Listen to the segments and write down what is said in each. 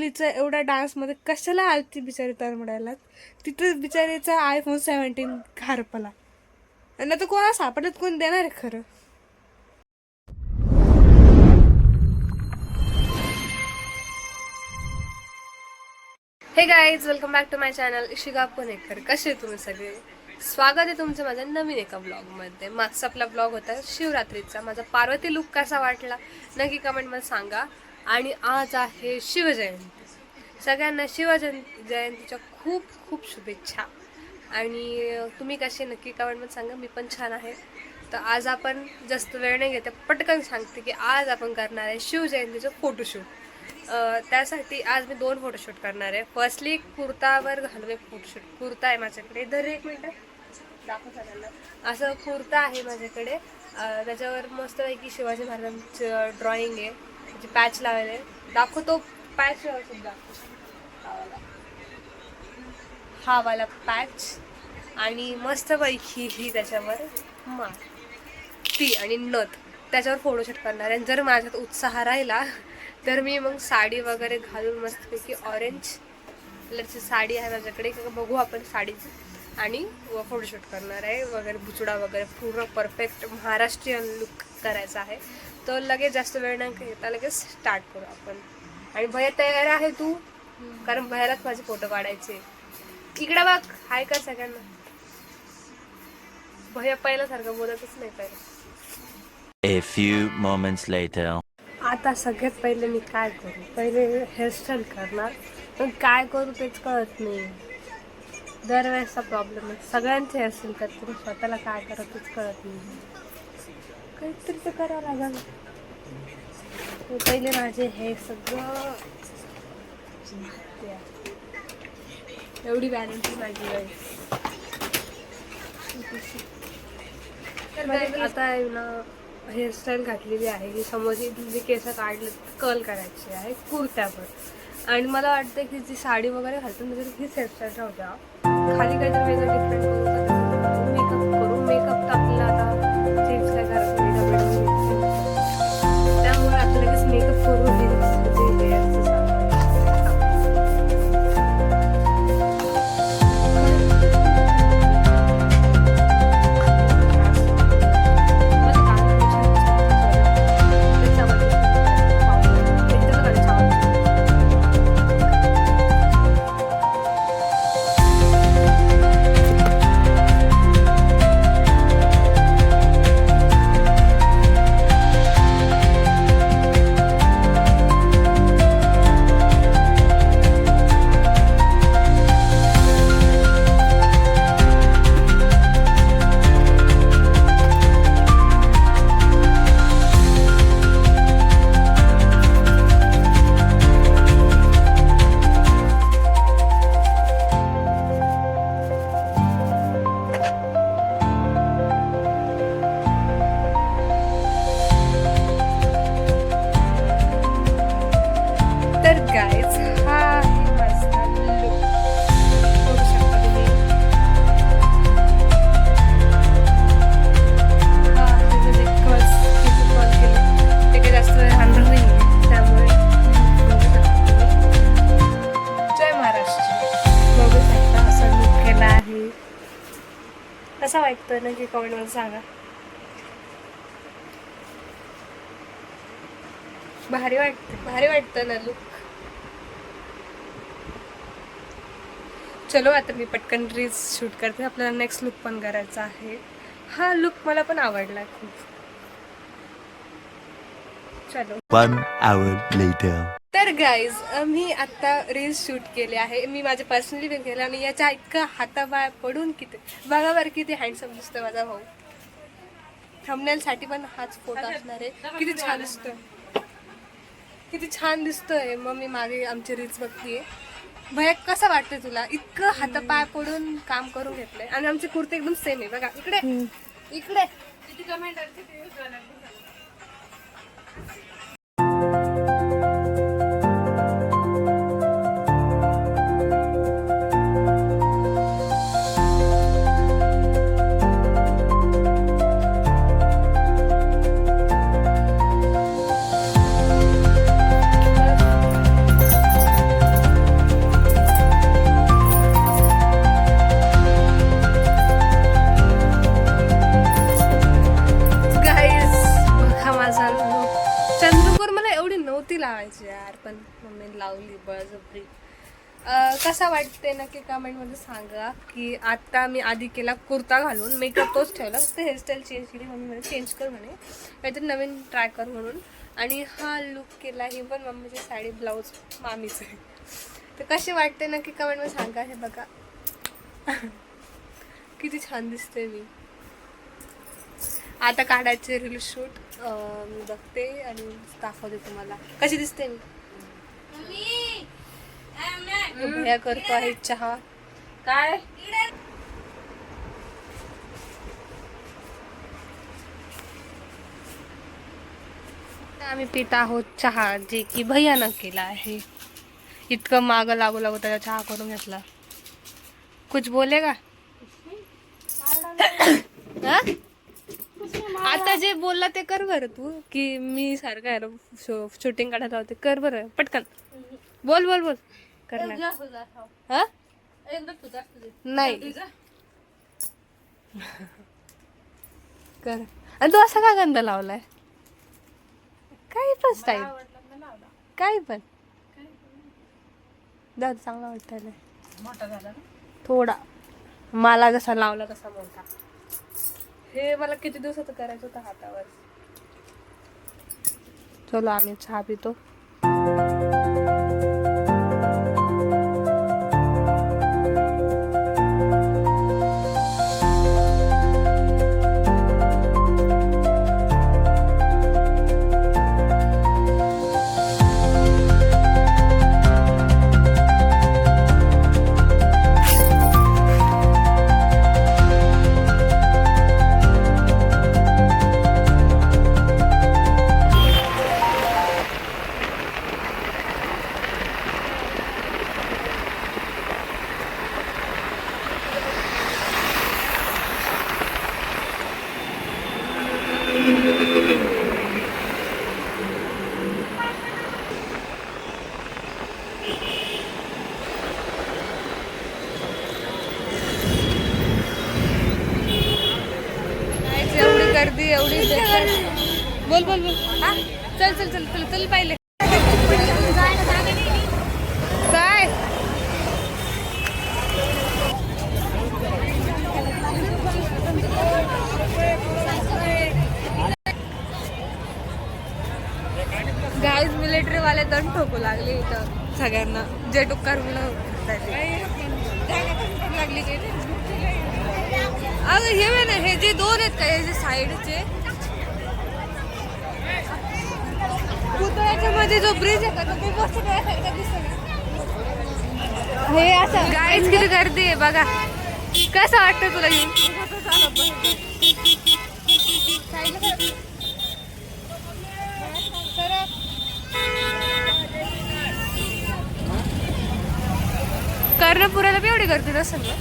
मुलीचं एवढ्या डान्समध्ये कशाला आलती बिचारी तळमडायला. तिथं बिचारीचा iPhone 17 हरपला. आणि आता कोणा सापडत कोण देणार आहे खरं. Hey guys, welcome back to my channel Ishika Punekar. कसे तुम्ही सगळे? स्वागत आहे तुमचं माझ्या नवीन एका ब्लॉगमध्ये. मागचा आपला ब्लॉग होता शिवरात्रीचा. माझा पार्वती लुक कसा वाटला नक्की कमेंटमध्ये सांगा. आणि आज आहे शिवजयंती. सगळ्यांना शिवजयंतीच्या खूप खूप शुभेच्छा. आणि तुम्ही कसे नक्की कमेंटमध्ये सांगा. मी पण छान आहे. तर आज आपण जास्त वेळ नाही घेते, पटकन सांगते की आज आपण करणार आहे शिवजयंतीचं फोटोशूट. त्यासाठी आज मी 2 फोटोशूट करणार आहे. फर्स्टली कुर्तावर घालून एक फोटोशूट. कुर्ता आहे माझ्याकडे, इधर 1 मिनटं दाखव सगळ्यांना. असं कुर्ता आहे माझ्याकडे. त्याच्यावर मस्तपैकी शिवाजी महाराजांचं ड्रॉइंग आहे, त्याची पॅच लावायला आहे. दाखवतो पॅच सुद्धा, हा वाला पॅच. आणि मस्तपैकी ही त्याच्यावर ती आणि नथ, त्याच्यावर फोटोशूट करणार आहे. जर माझ्यात उत्साह राहिला तर मी मग साडी वगैरे घालून मस्तपैकी ऑरेंज कलरची साडी आहे माझ्याकडे, बघू आपण साडीची. आणि फोटोशूट करणार आहे वगैरे, बुचडा वगैरे पूर्ण परफेक्ट महाराष्ट्रीयन लुक करायचा आहे. तर लगेच जास्त वेळ नाही घेता लगेच स्टार्ट करू आपण. आणि भैया तयार आहे तू? कारण भैयालाच माझे फोटो काढायचे. इकडे बघ, हाय कर सगळ्यांना. भैया पहिल्यासारखं बोलतच नाही पहिले. A few moments later. आता सगळ्यात पहिले मी काय करू? पहिले हेअरस्टाईल करणार, पण काय करू तेच कळत नाही. दरवेळेसचा प्रॉब्लेम आहे. सगळ्यांचे हेअरस्टाईल करते, स्वतःला काय करावं तेच कळत नाही. काहीतरी तर करावं लागेल. पहिले माझे हे सगळं एवढी बॅलन्स माझी आहे. तर आता आहे ना, हेअरस्टाईल घातलेली आहे ही. समोर जी केस काढले कर्ल करायची आहे कुर्त्यावर. आणि मला वाटतं की जी साडी वगैरे घालतो म्हणजे हीच हेअरस्टाईल राहू द्या. खाली काहीतरी वेगळं डिफरंट करू, मेकअप करू. मेकअप तर आपल्याला आता चेंज काय करायचं, त्यामुळे आपल्याला लगेच मेकअप करून कसा वाटतोय ना की कमेंटमध्ये सांगा. भारी वाटतं ना लुक. चलो आता मी पटकन रील्स शूट करते. आपल्याला नेक्स्ट लुक पण करायचा आहे. हा लुक मला पण आवडला खूप. चलो. 1 hour later. तर गाईज, मी आता रील्स शूट केले आहे. मी माझे पर्सनली पण केले. आणि याच्या इतकं हाताबाया पडून किती बघा बरं किती हँडसम दिसतोय माझा भाऊ. थंबनेलसाठी पण हाच फोटो असणार आहे. किती छान दिसतोय, किती छान दिसतोय. मग मी मागे आमचे रील्स बघतीये. भैया कसं वाटतंय तुला? इतकं हातापाय पडून काम करून घेतलंय. आणि आमचे कुर्ते एकदम सेम आहे बघा. इकडे इकडे किती कमेंट पाहिजे यार, पण मम्मीने लावली बळजबरी. कसा वाटते नक्की कमेंटमध्ये सांगा. की आता मी आधी केला कुर्ता घालून, मेकअप तोच ठेवला, फक्त हेअरस्टाईल चेंज केली. मम्मी म्हणे चेंज कर म्हणे, काहीतरी नवीन ट्राय कर म्हणून. आणि हा लुक केला, ही पण मम्मीची साडी ब्लाऊज मामीचं आहे. तर कसे वाटते नक्की कमेंटमध्ये सांगा. हे बघा किती छान दिसते मी. आता काढायचे रील शूट, मी बघते आणि दाखवते तुम्हाला कशी दिसते मी. भैया करतो आहे चहा. काय आम्ही पित आहोत चहा, जे की भैयानं केला आहे. इतकं मागं लागू लागू त्याचा चहा करून घेतला. कुछ बोलेगा हा? आता जे बोलला ते कर बरं तू, की मी सारखं शूटिंग काढायला होते. कर बरं पटकन, बोल बोल बोल. करणार हा? नाही कर. आणि तू असा का गंध लावलाय? काही पण स्टाईल, काही पण दादा चांगला वाटतंय. मोठा झाला ना थोडा मला जसा लावला तसा मोठा. हे मला किती दिवसाचं करायचं होतं हातावर. चलो आम्ही चहा पितो. एवढी गर्दी, एवढी बोल बोल बोल. हा चल चल चल चल चल पाहिले काय. गाईज मिलिटरी वाले दंड ठोकू लागले इथं सगळ्यांना, जे टुक्कार मुलं लागली. अगं हे ना, हे जे दोन आहेत का, हे जे साईडचे पुतळ्याच्या मध्ये जो ब्रिज आहे का, तो मस्त हे असं. गाईज किती गर्दी आहे बघा. कसं वाटतं तुला येऊन? कर्णपुराला बी एवढी गर्दी नसेल ना.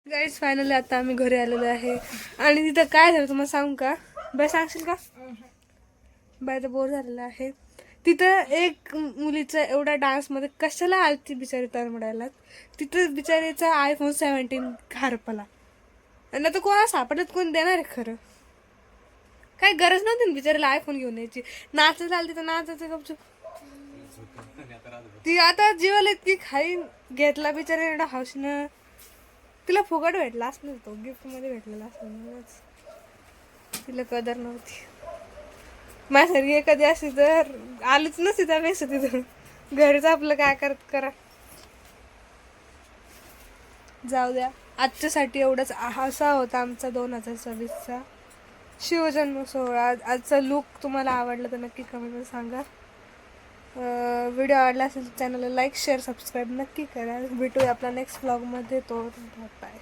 गाईज फायनली आता आम्ही घरी आलेलो आहे. आणि तिथं काय झालं तुम्हाला सांगू का? बाय सांगशील का? बाय तर बोर झालेलं आहे. तिथं एक मुलीचा एवढा डान्समध्ये कशाला आलती बिचारी तरमडायला. तिथं बिचारीचा iPhone 17 हरपला. आणि आता कोणा सापडत, कोण देणार आहे खरं? काही गरज नव्हती ना बिचारीला iPhone घेऊन यायची. नाचत आली तर नाचायचं गपचूप. ती आता जीवाला इतकी खाई घेतला बिचारी एवढा हौशीनं. तिला फुकट भेटला असं तो, गिफ्ट मध्ये भेटलेला असं. तिला कदर नव्हती. माझ्यासारखी एखादी अशी तर आलीच नसती त्यापेक्षा तिथून. घरीच आपलं काय करत करा. जाऊ द्या. आजच्यासाठी एवढंच. असा होता आमचा 2026चा शिवजन्म सोहळा. आजचा लुक तुम्हाला आवडला तर नक्की कमेंटमध्ये सांगा. व्हिडिओ आवडला असेल तर चॅनलला लाईक शेअर सबस्क्राईब नक्की करा. भेटूया आपल्या नेक्स्ट ब्लॉगमध्ये. तो बाय.